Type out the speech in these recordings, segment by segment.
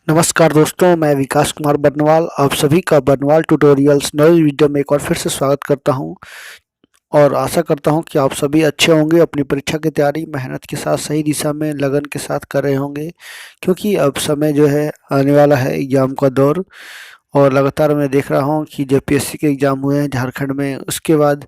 नमस्कार दोस्तों, मैं विकास कुमार बर्नवाल आप सभी का बर्नवाल ट्यूटोरियल्स नए वीडियो में एक बार फिर से स्वागत करता हूं और आशा करता हूं कि आप सभी अच्छे होंगे। अपनी परीक्षा की तैयारी मेहनत के साथ सही दिशा में लगन के साथ कर रहे होंगे, क्योंकि अब समय जो है आने वाला है एग्ज़ाम का दौर। और लगातार मैं देख रहा हूं कि जो पीएससी के एग्ज़ाम हुए हैं झारखंड में, उसके बाद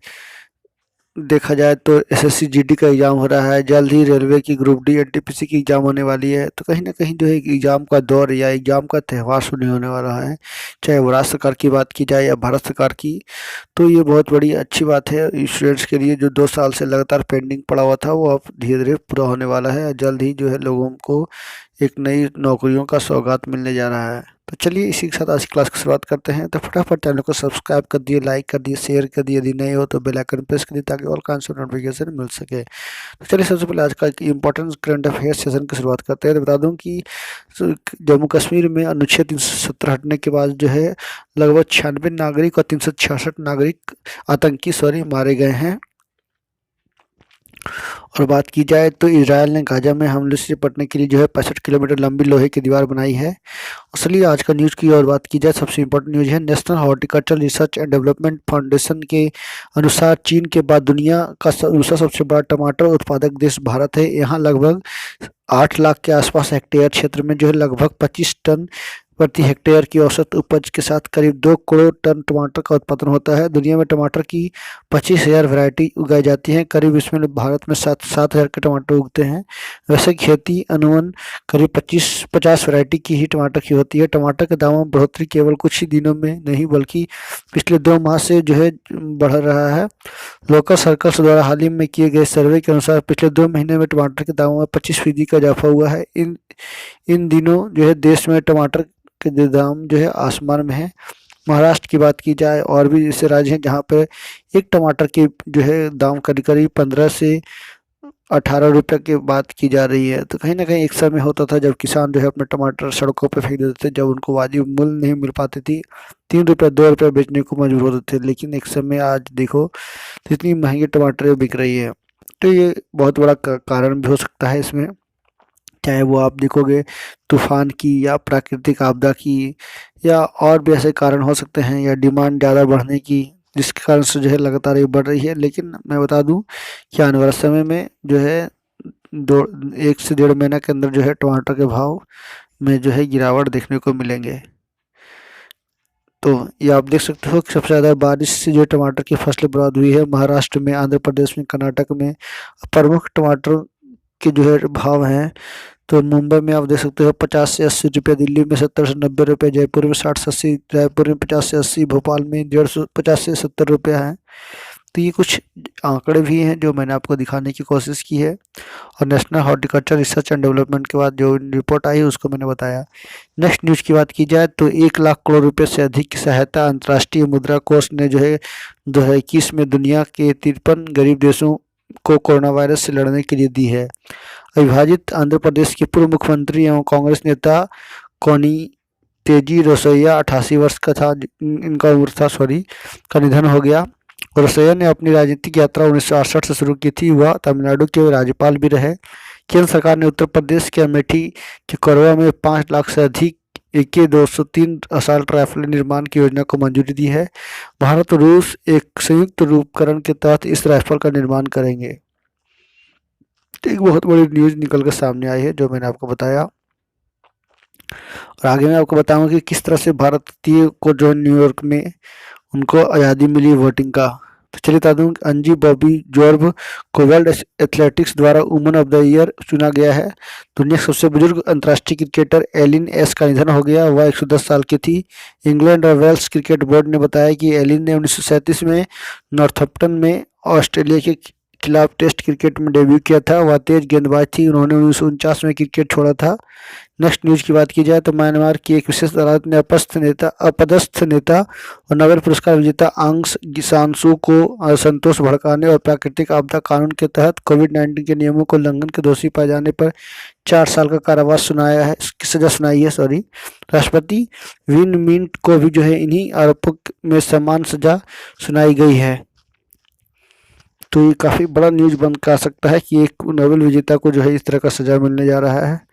देखा जाए तो एसएससी जीडी का एग्ज़ाम हो रहा है। जल्द ही रेलवे की ग्रुप डी एनटीपीसी की एग्ज़ाम होने वाली है। तो कहीं ना कहीं जो है एग्ज़ाम का दौर या एग्ज़ाम का त्यौहार शुरू होने वाला है, चाहे वो राज्य सरकार की बात की जाए या भारत सरकार की। तो ये बहुत बड़ी अच्छी बात है स्टूडेंट्स के लिए। जो 2 साल से लगातार पेंडिंग पड़ा हुआ था वो अब धीरे धीरे पूरा होने वाला है। जल्द ही जो है लोगों को एक नई नौकरियों का सौगात मिलने जा रहा है। तो चलिए इसी के साथ आज की क्लास की शुरुआत करते हैं। तो फटाफट चैनल को सब्सक्राइब कर दिए, लाइक कर दिए, शेयर कर दिए। यदि नए हो तो बेल आइकन प्रेस कर दिए ताकि ऑल का नोटिफिकेशन मिल सके। तो चलिए सबसे पहले आज का एक इम्पोर्टेंट करंट अफेयर सेशन की शुरुआत करते हैं। तो बता दूं कि जम्मू कश्मीर में अनुच्छेद 370 हटने के बाद जो है लगभग 96 नागरिक और 366 नागरिक आतंकी मारे गए हैं। और बात की जाए तो इजरायल ने गाजा में हमले से निपटने के लिए जो है 65 किलोमीटर लंबी लोहे की दीवार बनाई है। चलिए आज का न्यूज़ की और बात की जाए। सबसे इम्पोर्टेंट न्यूज़ है national horticulture research and development foundation के अनुसार चीन के बाद दुनिया का दूसरा सबसे बड़ा टमाटर उत्पादक देश भारत है। यहाँ लगभग 8 लाख के आसपास हेक्टेयर क्षेत्र में जो है लगभग 25 टन प्रति हेक्टेयर की औसत उपज के साथ करीब 2 करोड़ टन टमाटर का उत्पादन होता है। दुनिया में टमाटर की 25,000 वैरायटी उगाई जाती हैं। करीब इसमें भारत में 7,000 के टमाटर उगते हैं। वैसे खेती अनुमान करीब 50 वैरायटी की ही टमाटर की होती है। टमाटर के दामों में बढ़ोतरी केवल कुछ ही दिनों में नहीं बल्कि पिछले 2 माह से जो है बढ़ रहा है। लोकल सर्कल्स द्वारा हाल ही में किए गए सर्वे के अनुसार पिछले 2 महीने में टमाटर के दामों में 25% का इजाफा हुआ है। इन दिनों जो है देश में टमाटर के दाम जो है आसमान में है। महाराष्ट्र की बात की जाए और भी ऐसे राज्य हैं जहाँ पे एक टमाटर के जो है दाम करीब करीब 15 से 18 रुपये की बात की जा रही है। तो कहीं ना कहीं एक समय होता था जब किसान जो है अपने टमाटर सड़कों पर फेंक देते थे, जब उनको वाजिब मूल्य नहीं मिल पाती थी, 3 रुपये 2 रुपये बेचने को मजबूर होते थे। लेकिन एक समय आज देखो तो इतनी महंगी टमाटर बिक रही है। तो ये बहुत बड़ा कारण भी हो सकता है इसमें, चाहे वो आप देखोगे तूफान की या प्राकृतिक आपदा की, या और भी ऐसे कारण हो सकते हैं, या डिमांड ज़्यादा बढ़ने की, जिसके कारण से जो है लगातार ये बढ़ रही है। लेकिन मैं बता दूं कि आने वाले समय में जो है 1 से 1.5 महीना के अंदर जो है टमाटर के भाव में जो है गिरावट देखने को मिलेंगे। तो ये आप देख सकते हो कि सबसे ज़्यादा बारिश से जो टमाटर की फसलें बर्बाद हुई है महाराष्ट्र में, आंध्र प्रदेश में, कर्नाटक में। प्रमुख टमाटर के जो है भाव हैं तो मुंबई में आप देख सकते हो 50 से 80 रुपये, दिल्ली में 70 से 90 रुपये, जयपुर में 60 से 80, रायपुर में 50 से 80, भोपाल में 150 से 70 रुपये हैं। तो ये कुछ आंकड़े भी हैं जो मैंने आपको दिखाने की कोशिश की है। और national horticulture research and development के बाद जो रिपोर्ट आई है उसको मैंने बताया। नेक्स्ट न्यूज़ की बात की जाए तो 1 लाख करोड़ रुपये से अधिक की सहायता अंतर्राष्ट्रीय मुद्रा कोष ने जो है 2021 में दुनिया के 53 गरीब देशों को कोरोना वायरस से लड़ने के लिए दी है। अविभाजित आंध्र प्रदेश के पूर्व मुख्यमंत्री एवं कांग्रेस नेता कोनी तेजी रोसैया 88 वर्ष का था, इनका उम्र था का निधन हो गया। रोसैया ने अपनी राजनीतिक यात्रा 1968 से शुरू की थी। वह तमिलनाडु के राज्यपाल भी रहे। केंद्र सरकार ने उत्तर प्रदेश के अमेठी के कोरबा में 5 लाख से अधिक AK 203 असॉल्ट राइफल निर्माण की योजना को मंजूरी दी है। भारत और रूस एक संयुक्त उपकरण के तहत इस राइफल का निर्माण करेंगे। एक बहुत बड़ी न्यूज़ निकल कर सामने आई है जो मैंने आपको बताया। और आगे मैं आपको बताऊंगा कि किस तरह से भारतीय को जो न्यूयॉर्क में उनको आज़ादी मिली वोटिंग का। तो चलिए बता दूं अंजी बॉबी जॉर्ज को वर्ल्ड एथलेटिक्स द्वारा वुमन ऑफ द ईयर चुना गया है। दुनिया की सबसे बुजुर्ग अंतर्राष्ट्रीय क्रिकेटर एलिन एस का निधन हो गया। वह 110 साल की थी। इंग्लैंड और वेल्स क्रिकेट बोर्ड ने बताया कि एलिन ने 1937 में नॉर्थम्प्टन में ऑस्ट्रेलिया के खिलाफ टेस्ट क्रिकेट में डेब्यू किया था। वह तेज गेंदबाज थी। उन्होंने 1949 में क्रिकेट छोड़ा था। नेक्स्ट न्यूज़ की बात की जाए तो म्यांमार की एक विशेष अदालत ने अपदस्थ नेता और नोबेल पुरस्कार विजेता आंग सान सू को असंतोष भड़काने और प्राकृतिक आपदा कानून के तहत कोविड-19 के नियमों को उल्लंघन के दोषी पाए जाने पर 4 साल का कारावास सजा सुनाई है। राष्ट्रपति विन मिंट को भी जो है इन्हीं आरोपों में समान सजा सुनाई गई है। तो ये काफ़ी बड़ा न्यूज़ बन कर आ सकता है कि एक नोबेल विजेता को जो है इस तरह का सजा मिलने जा रहा है।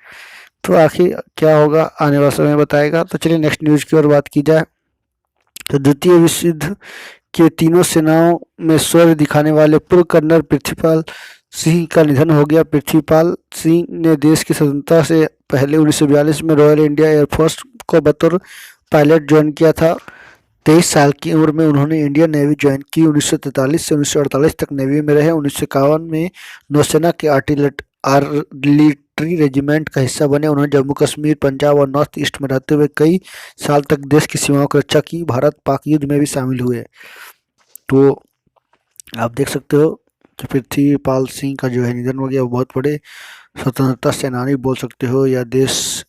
तो आखिर क्या होगा आने वाला समय बताएगा। तो चलिए नेक्स्ट न्यूज़ की ओर बात की जाए। तो द्वितीय विश्व युद्ध के तीनों सेनाओं में शौर्य दिखाने वाले पूर्व कर्नल पृथ्वीपाल सिंह का निधन हो गया। पृथ्वीपाल सिंह ने देश की स्वतंत्रता से पहले 1942 में रॉयल इंडिया एयरफोर्स को बतौर पायलट ज्वाइन किया था। 23 साल की उम्र में उन्होंने इंडियन नेवी ज्वाइन की। 1943 से 1948 तक नेवी में रहे। 1951 में नौसेना के आर्टिलरी रेजिमेंट का हिस्सा बने। उन्होंने जम्मू कश्मीर, पंजाब और नॉर्थ ईस्ट में रहते हुए कई साल तक देश की सीमाओं की रक्षा की। भारत पाक युद्ध में भी शामिल हुए। तो आप देख सकते हो कि पृथ्वीपाल सिंह का जो है निधन हो गया। वो बहुत बड़े स्वतंत्रता सेनानी बोल सकते हो, या देश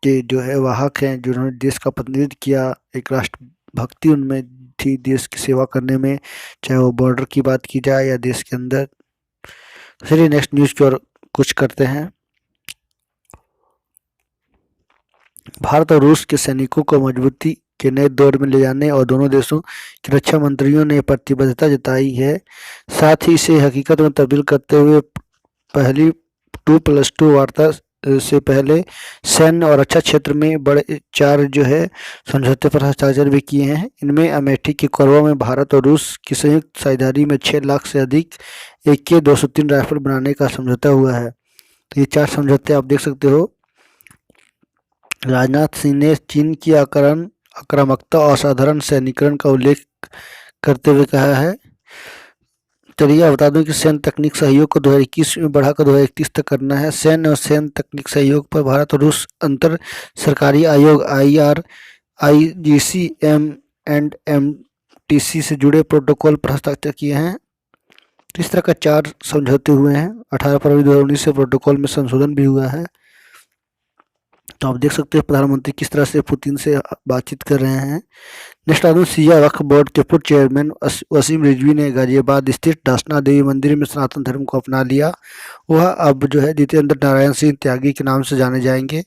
के जो है वाहक हैं, जिन्होंने देश का प्रतिनिधित्व किया। एक राष्ट्रभक्ति उनमें थी देश की सेवा करने में, चाहे वो बॉर्डर की बात की जाए या देश के अंदर। चलिए नेक्स्ट न्यूज़ की ओर कुछ करते हैं। भारत और रूस के सैनिकों को मजबूती के नए दौर में ले जाने और दोनों देशों के रक्षा मंत्रियों ने प्रतिबद्धता जताई है। साथ ही इसे हकीकत में तब्दील करते हुए पहली 2+2 वार्ता से पहले सैन्य और रक्षा क्षेत्र में बड़े 4 जो है समझौते पर हस्ताक्षर भी किए हैं। इनमें अमेठी के कोरबा में भारत और रूस की संयुक्त साझेदारी में 6 लाख से अधिक AK 203 राइफल बनाने का समझौता हुआ है। तो ये 4 समझौते आप देख सकते हो। राजनाथ सिंह ने चीन की आक्रामकता और असाधारण सैन्यीकरण का उल्लेख करते हुए कहा है। चलिए बता दूं कि सैन्य तकनीक सहयोग को 2021 में बढ़ाकर 2031 तक करना है। सैन्य और सैन्य तकनीक सहयोग पर भारत और रूस अंतर सरकारी आयोग IGC MTC से जुड़े प्रोटोकॉल पर हस्ताक्षर किए हैं। तो इस तरह का 4 समझौते हुए हैं। 18 फरवरी 2019 से प्रोटोकॉल में संशोधन भी हुआ है। तो आप देख सकते हैं प्रधानमंत्री किस तरह से पुतिन से बातचीत कर रहे हैं। नेक्स्ट आदमी शिया वक्फ बोर्ड के पूर्व चेयरमैन वसीम रिजवी ने गाजियाबाद स्थित दासना देवी मंदिर में सनातन धर्म को अपना लिया। वह अब जो है जितेंद्र नारायण सिंह त्यागी के नाम से जाने जाएंगे।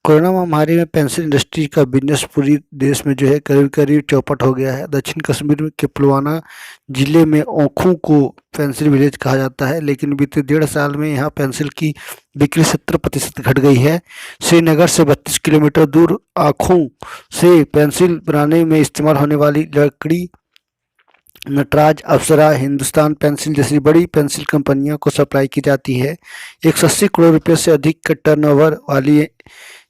कोरोना महामारी में पेंसिल इंडस्ट्री का बिजनेस पूरी देश में जो है करीब करीब चौपट हो गया है। दक्षिण कश्मीर के पुलवामा जिले में ओखू को पेंसिल विलेज कहा जाता है, लेकिन बीते 1.5 साल में यहाँ पेंसिल की बिक्री 70% घट गई है। श्रीनगर से 32 किलोमीटर दूर आँखों से पेंसिल बनाने में इस्तेमाल होने वाली लकड़ी नटराज, अप्सरा, हिंदुस्तान पेंसिल जैसी बड़ी पेंसिल कंपनियों को सप्लाई की जाती है। 180 करोड़ रुपए से अधिक का टर्नओवर वाली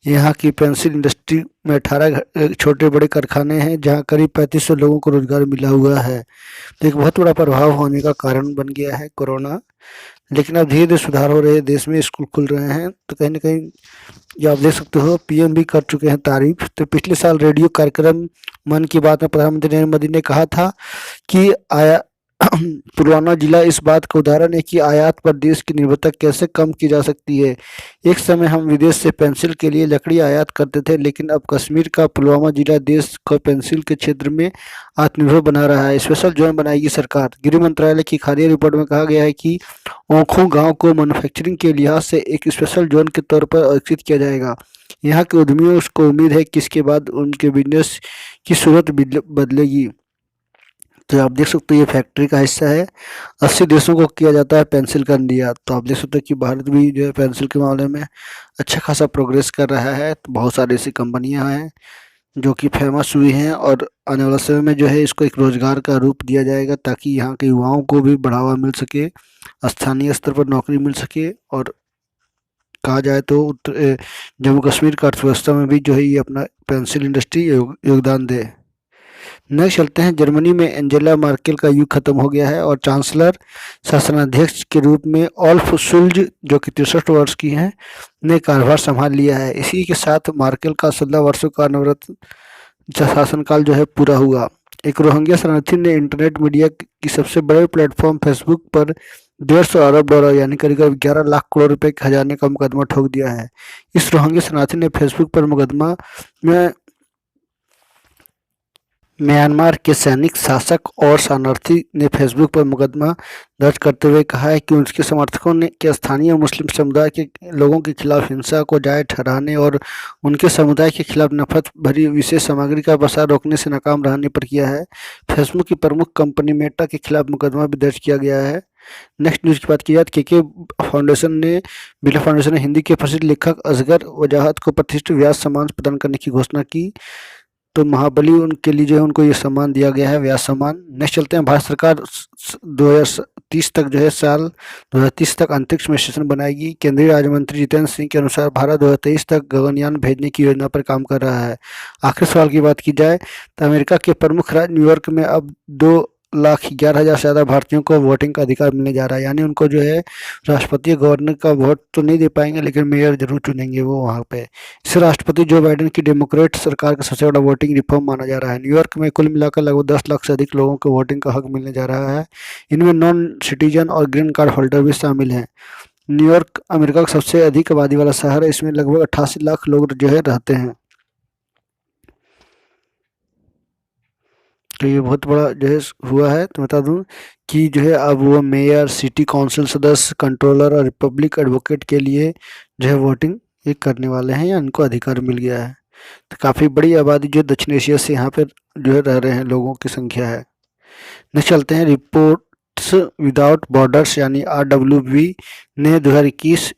यहाँ की पेंसिल इंडस्ट्री में 18 छोटे बड़े कारखाने हैं, जहाँ करीब 3500 लोगों को रोजगार मिला हुआ है। तो एक बहुत बड़ा प्रभाव होने का कारण बन गया है कोरोना। लेकिन अब धीरे धीरे सुधार हो रहे हैं, देश में स्कूल खुल रहे हैं। तो कहीं ना कहीं ये आप देख सकते हो PM भी कर चुके हैं तारीफ। तो पिछले साल रेडियो कार्यक्रम मन की बात में प्रधानमंत्री नरेंद्र मोदी ने कहा था कि पुलवामा जिला इस बात का उदाहरण है कि आयात पर देश की निर्भरता कैसे कम की जा सकती है। एक समय हम विदेश से पेंसिल के लिए लकड़ी आयात करते थे, लेकिन अब कश्मीर का पुलवामा जिला देश को पेंसिल के क्षेत्र में आत्मनिर्भर बना रहा है। स्पेशल जोन बनाएगी सरकार। गृह मंत्रालय की खाद्य रिपोर्ट में कहा गया है कि ओखू गांव को मैन्युफैक्चरिंग के लिहाज से एक स्पेशल जोन के तौर पर विकसित किया जाएगा। यहाँ के उद्यमियों को उम्मीद है कि इसके बाद उनके बिजनेस की सूरत बदलेगी। तो आप देख सकते हो ये फैक्ट्री का हिस्सा है। 80 देशों को किया जाता है पेंसिल का निर्यात। तो आप देख सकते हो कि भारत भी जो है पेंसिल के मामले में अच्छा खासा प्रोग्रेस कर रहा है। तो बहुत सारी ऐसी कंपनियां हैं जो कि फेमस हुई हैं, और आने वाला समय में जो है इसको एक रोजगार का रूप दिया जाएगा, ताकि यहाँ के युवाओं को भी बढ़ावा मिल सके, स्थानीय स्तर पर नौकरी मिल सके, और कहा जाए तो जम्मू कश्मीर की अर्थव्यवस्था में भी जो है ये अपना पेंसिल इंडस्ट्री योगदान दे। नेक्स्ट चलते हैं। जर्मनी में एंजेला मार्केल का युग खत्म हो गया है और चांसलर शासनाध्यक्ष के रूप में ओल्फ शुल्ज, जो कि 63 वर्ष की हैं, ने कार्यभार संभाल लिया है। इसी के साथ मार्केल का 16 वर्षों का अनवरत शासनकाल जो है पूरा हुआ। एक रोहिंग्या शरणार्थी ने इंटरनेट मीडिया की सबसे बड़े प्लेटफॉर्म फेसबुक पर $150 यानी करीब 11 लाख करोड़ रुपए के खजाने का मुकदमा ठोक दिया है। इस रोहिंग्या शरणार्थी ने फेसबुक पर मुकदमा में म्यांमार के सैनिक शासक और शरणार्थी ने फेसबुक पर मुकदमा दर्ज करते हुए कहा है कि उनके समर्थकों ने के स्थानीय मुस्लिम समुदाय के लोगों के खिलाफ हिंसा को जायज ठहराने और उनके समुदाय के खिलाफ नफरत भरी विशेष सामग्री का प्रसार रोकने से नाकाम रहने पर किया है। फेसबुक की प्रमुख कंपनी मेटा के खिलाफ मुकदमा भी दर्ज किया गया है। नेक्स्ट न्यूज़ की बात की जाए तो के बिरला फाउंडेशन ने हिंदी के प्रसिद्ध लेखक असगर वजाहत को प्रतिष्ठित व्यास सम्मान प्रदान करने की घोषणा की। तो महाबली उनके लिए जो है उनको ये सम्मान दिया गया है, व्यास सम्मान। नेक्स्ट चलते हैं, भारत सरकार 2030 तक जो है साल 2030 तक अंतरिक्ष में स्टेशन बनाएगी। केंद्रीय राज्य मंत्री जितेंद्र सिंह के अनुसार भारत 2023 तक गगनयान भेजने की योजना पर काम कर रहा है। आखिरी सवाल की बात की जाए तो अमेरिका के प्रमुख राज्य न्यूयॉर्क में अब 2,11,000 से ज़्यादा भारतीयों को वोटिंग का अधिकार मिलने जा रहा है। यानी उनको जो है राष्ट्रपति या गवर्नर का वोट तो नहीं दे पाएंगे, लेकिन मेयर जरूर चुनेंगे वो वहाँ पे। इसे राष्ट्रपति जो बाइडेन की डेमोक्रेट सरकार का सबसे बड़ा वोटिंग रिफॉर्म माना जा रहा है। न्यूयॉर्क में कुल मिलाकर लगभग 10 लाख से अधिक लोगों को वोटिंग का हक मिलने जा रहा है। इनमें नॉन सिटीजन और ग्रीन कार्ड होल्डर भी शामिल हैं। न्यूयॉर्क अमेरिका का सबसे अधिक आबादी वाला शहर है। इसमें लगभग 88 लाख लोग जो है रहते हैं। तो ये बहुत बड़ा जो है हुआ है। तो बता दूं कि जो है अब वो मेयर, सिटी काउंसिल सदस्य, कंट्रोलर और रिपब्लिक एडवोकेट के लिए जो है वोटिंग ये करने वाले हैं, या इनको अधिकार मिल गया है। तो काफ़ी बड़ी आबादी जो दक्षिण एशिया से यहाँ पर जो है रह रहे हैं लोगों की संख्या है। नेक्स्ट चलते हैं, रिपोर्ट्स विदाउट बॉर्डर्स यानी RWB ने 2021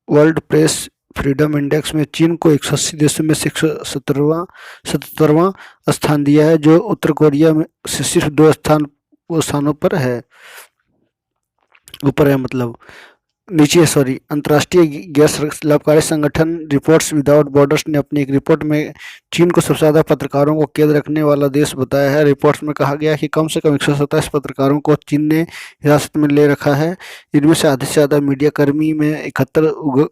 वर्ल्ड प्रेस फ्रीडम इंडेक्स में चीन को 180 देशों में 177वां स्थान दिया है, जो उत्तर कोरिया में से सिर्फ 2 स्थानों पर है, ऊपर है मतलब नीचे सॉरी। अंतर्राष्ट्रीय गैर लाभकारी संगठन रिपोर्ट्स विदाउट बॉर्डर्स ने अपनी एक रिपोर्ट में चीन को सबसे ज़्यादा पत्रकारों को कैद रखने वाला देश बताया है। रिपोर्ट्स में कहा गया कि कम से कम 127 पत्रकारों को चीन ने हिरासत में ले रखा है। इनमें से आधे से ज़्यादा मीडिया कर्मी में 71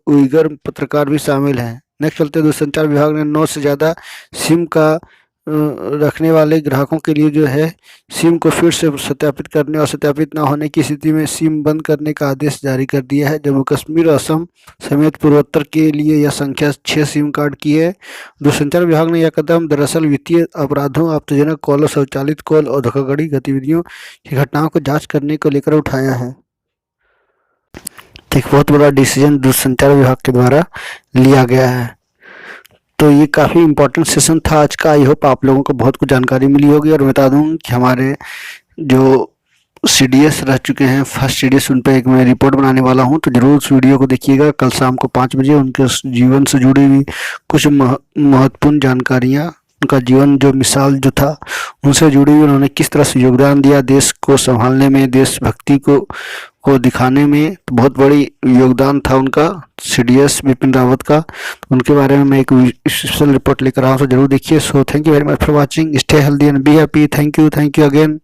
उइगर पत्रकार भी शामिल हैं। नेक्स्ट चलते हैं, दूरसंचार विभाग ने 9 से ज़्यादा सिम का रखने वाले ग्राहकों के लिए जो है सिम को फिर से सत्यापित करने और सत्यापित न होने की स्थिति में सिम बंद करने का आदेश जारी कर दिया है। जम्मू कश्मीर और असम समेत पूर्वोत्तर के लिए यह संख्या 6 सिम कार्ड की है। दूरसंचार विभाग ने यह कदम दरअसल वित्तीय अपराधों, आपत्तिजनक कॉल, स्वचालित कॉल और धोखाधड़ी गतिविधियों की घटनाओं को जाँच करने को लेकर उठाया है। एक बहुत बड़ा डिसीजन दूरसंचार विभाग के द्वारा लिया गया है। तो ये काफ़ी इम्पोर्टेंट सेशन था आज का। आई होप आप लोगों को बहुत कुछ जानकारी मिली होगी। और बता दूं कि हमारे जो CDS रह चुके हैं, फर्स्ट CDS, उन पर एक मैं रिपोर्ट बनाने वाला हूं, तो ज़रूर उस वीडियो को देखिएगा। कल शाम को 5 बजे उनके जीवन से जुड़ी हुई कुछ महत्वपूर्ण जानकारियाँ, उनका जीवन जो मिसाल जो था उनसे जुड़ी हुई, उन्होंने किस तरह से योगदान दिया देश को संभालने में, देशभक्ति को दिखाने में, तो बहुत बड़ी योगदान था उनका CDS बिपिन रावत का। उनके बारे में मैं एक स्पेशल रिपोर्ट लेकर आया हूँ, तो जरूर देखिए। So thank you very much for watching. Stay healthy and be happy. Thank you again.